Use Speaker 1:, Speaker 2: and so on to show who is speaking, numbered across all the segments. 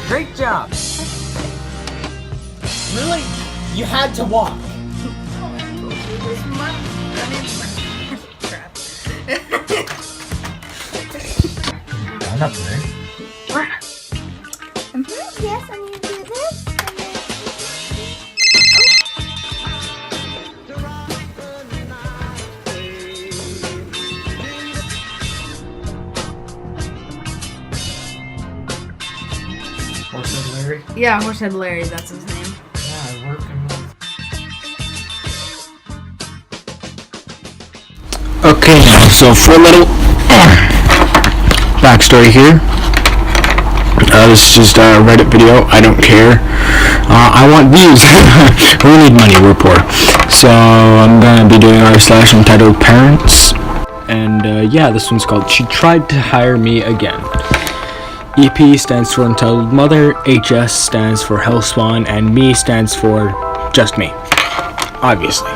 Speaker 1: Great job. Really? You had to walk. I'm not there.
Speaker 2: Yes, I need to do this.
Speaker 1: Horsehead Larry?
Speaker 3: Yeah, Horsehead Larry, that's his name.
Speaker 1: Yeah, I work him. Okay, now, so for a little backstory here. This is just a Reddit video. I don't care. I want views. We need money. We're poor. So I'm gonna be doing r/entitled parents. And yeah, this one's called She Tried to Hire Me Again. EP stands for Entitled Mother, HS stands for Hellspawn, and me stands for just me. Obviously.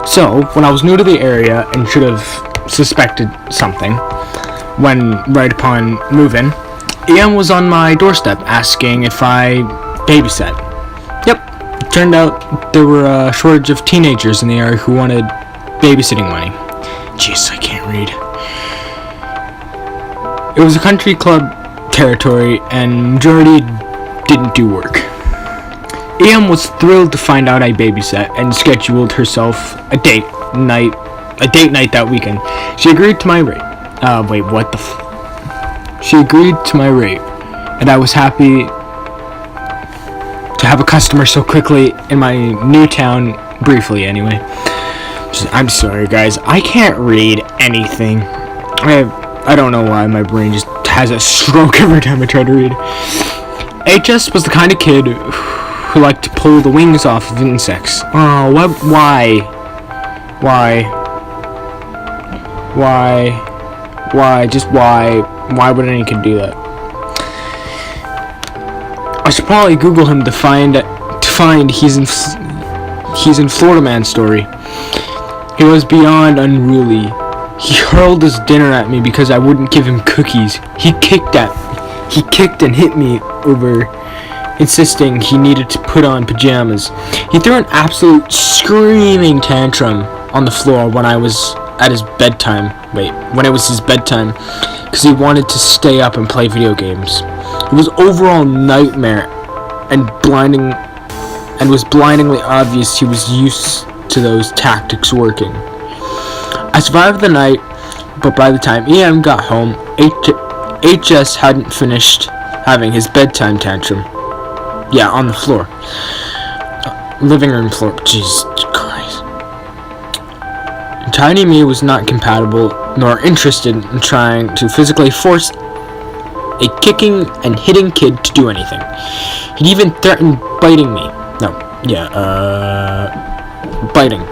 Speaker 1: So, when I was new to the area and should have suspected something, when right upon move-in, EM was on my doorstep asking if I babysat. Yep, it turned out there were a shortage of teenagers in the area who wanted babysitting money. Jeez, I can't read. It was a country club territory and majority didn't do work. EM was thrilled to find out I babysat and scheduled herself a date night that weekend. She agreed to my rate. Wait, what the She agreed to my rate, and I was happy to have a customer so quickly in my new town, briefly anyway. I'm sorry guys, I can't read anything. I don't know why my brain just has a stroke every time I try to read. HS was the kind of kid who liked to pull the wings off of insects. Oh, what? Why? Just why? Why would any kid do that? I should probably Google him to find he's in Florida Man story. He was beyond unruly. He hurled his dinner at me because I wouldn't give him cookies. He kicked and hit me over insisting he needed to put on pajamas. He threw an absolute screaming tantrum on the floor when I was at his bedtime. When it was his bedtime, because he wanted to stay up and play video games. It was overall nightmare and was blindingly obvious he was used to those tactics working. I survived the night, but by the time EM got home, HS hadn't finished having his bedtime tantrum. Yeah, on the floor. Living room floor. Jesus Christ. Tiny me was not compatible nor interested in trying to physically force a kicking and hitting kid to do anything. He'd even threatened biting me. Biting.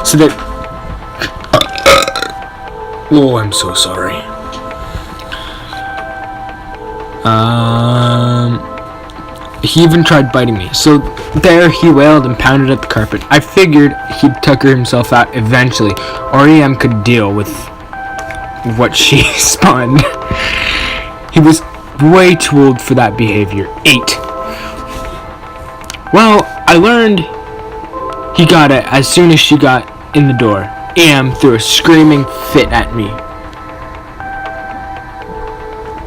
Speaker 1: So that... Oh, I'm so sorry. He even tried biting me. So there he wailed and pounded at the carpet. I figured he'd tucker himself out eventually, or EM could deal with what she spawned. He was way too old for that behavior. 8. Well, I learned he got it as soon as she got in the door. EM threw a screaming fit at me.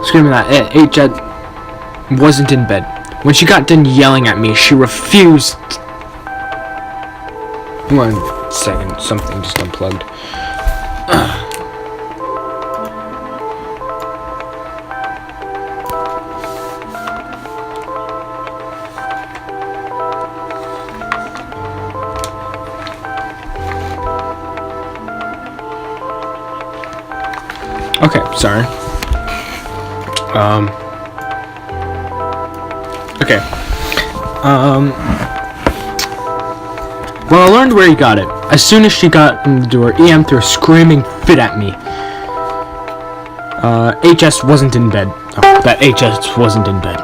Speaker 1: Screaming that HS wasn't in bed. When she got done yelling at me, she refused. 1 second, something just unplugged. Okay, sorry. Okay. Well, I learned where he got it. As soon as she got in the door, EM threw a screaming fit at me. HS wasn't in bed. Oh, that HS wasn't in bed.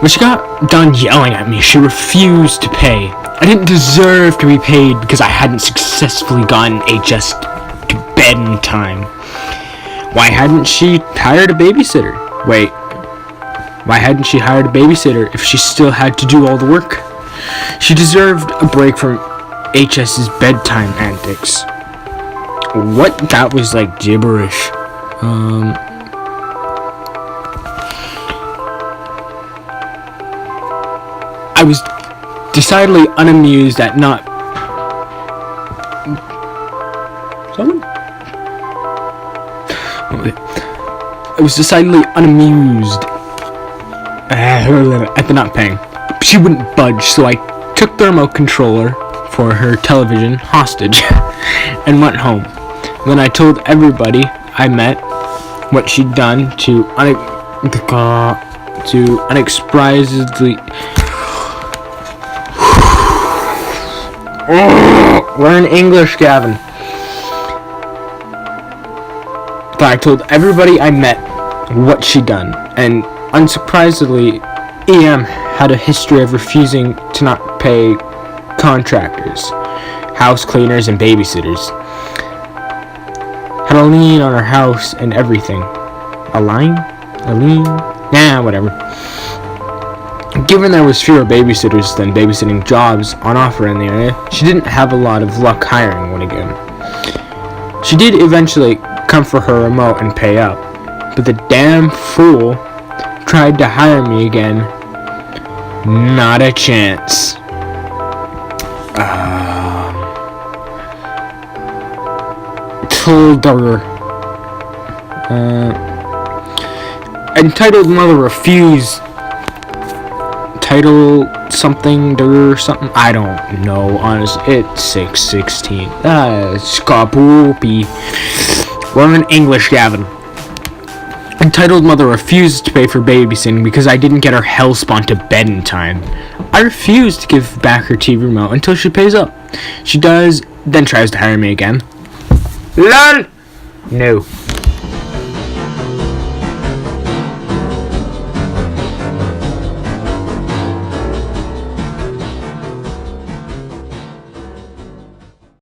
Speaker 1: When she got done yelling at me, she refused to pay. I didn't deserve to be paid because I hadn't successfully gotten HS to bed in time. Why hadn't she hired a babysitter? Wait. Why hadn't she hired a babysitter if she still had to do all the work? She deserved a break from HS's bedtime antics. What? That was like gibberish. I was decidedly unamused at not... Someone? I was decidedly unamused at the not paying. She wouldn't budge, so I took the remote controller for her television hostage and went home. Then I told everybody I met what she'd done to unexprisedly... Learn English, Gavin. But I told everybody I met what she'd done, and unsurprisingly, EM had a history of refusing to not pay contractors, house cleaners, and babysitters. Had a lien on her house and everything. A line? A lien? Nah, whatever. Given there was fewer babysitters than babysitting jobs on offer in the area, she didn't have a lot of luck hiring one again. She did eventually come for her remote and pay up, but the damn fool tried to hire me again. Not a chance. Told her. Entitled mother refused. Title something or something. I don't know. Honestly, it's 6:16. Skapoopy. Learn English, Gavin. Entitled mother refused to pay for babysitting because I didn't get her hellspawn to bed in time. I refuse to give back her TV remote until she pays up. She does, then tries to hire me again. LOL! No.